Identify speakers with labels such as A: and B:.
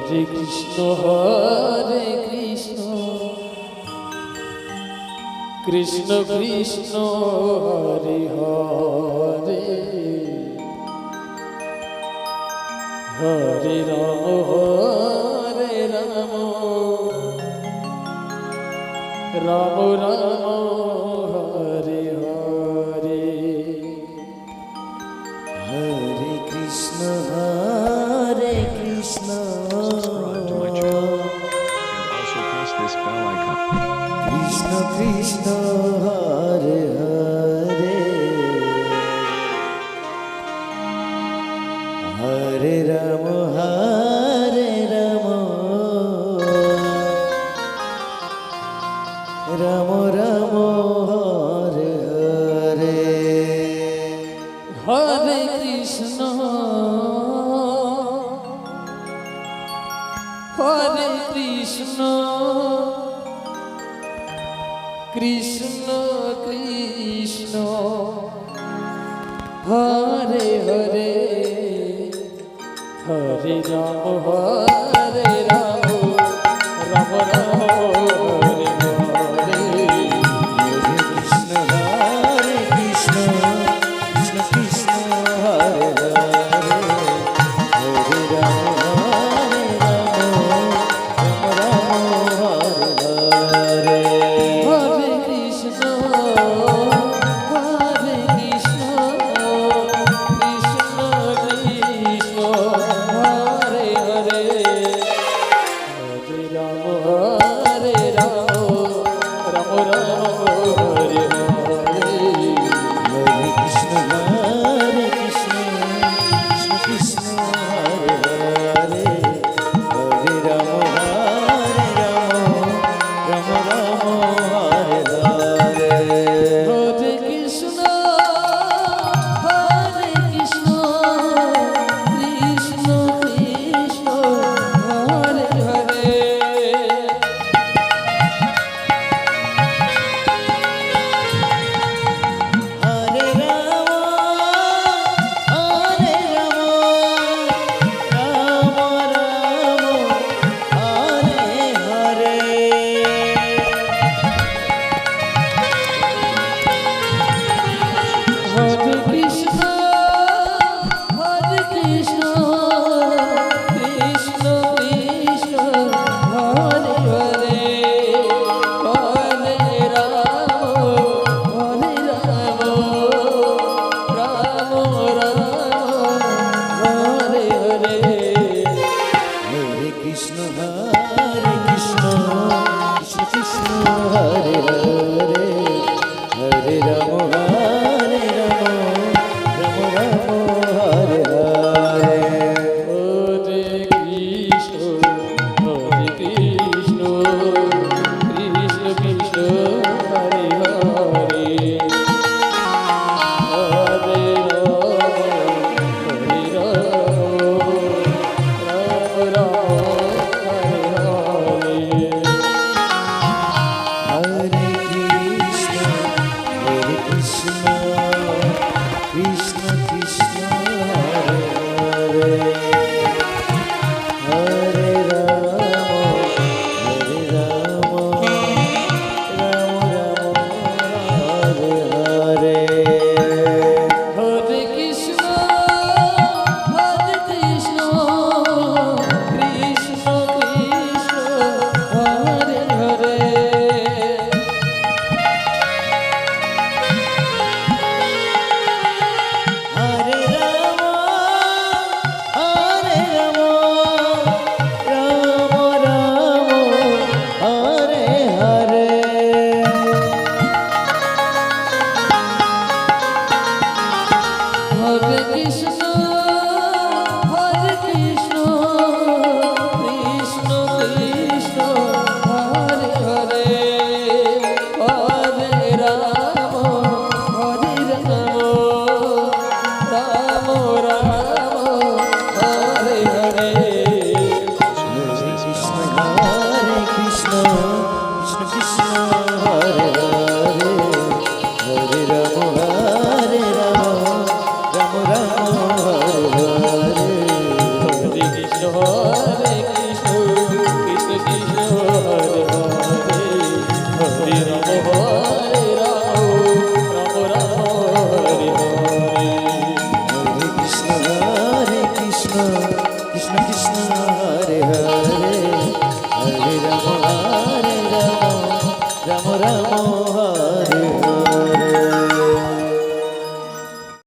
A: Hare Krishna Hare Krishna Krishna Krishna Hare Hare Hare Ram Ram Ram Hare Hare
B: Hare Krishna Hare Krishna
C: Subscribe to my channel and also press this bell icon.
B: Krishna Krishna Hare Hare Hare Ram Ram Ram Hare Hare
A: Hare Krishna Krishna Krishna Hare Hare Hare Ram Ram Ram Hare Hare
B: Hare Krishna Krishna Krishna Hare Hare Hare Ram Ram Hare Hare
A: Hare Krishna Krishna Krishna Hare Hare Hare Ram Ram Ram Hare Hare
B: Hare Krishna Krishna Krishna Hare Hare Hare Ram Ram Ram Hare Hare
A: Hare Krishna Krishna Krishna Hare Hare
B: Hare Ram Ram Ram Hare Hare
A: Hare Krishna Krishna Krishna Hare Hare Hare Ram Ram Hare Hare
B: Hare Krishna Krishna Krishna Hare Hare Hare Ram Ram Ram Hare Hare
A: Hare Krishna Krishna Krishna Hare Hare Hare Ram Ram Hare Hare
B: Hare Krishna Krishna Krishna Hare Hare Hare Ram Ram Hare Hare
A: Hare Krishna Krishna Krishna Hare Hare
B: Hare Ram Ram Hare Hare
A: Hare Krishna Krishna Krishna Hare Hare Hare Ram Ram Hare Hare
B: Krishna Krishna Krishna Hare Hare Hare Ram Ram Ram Hare Hare
A: Hare Krishna Hare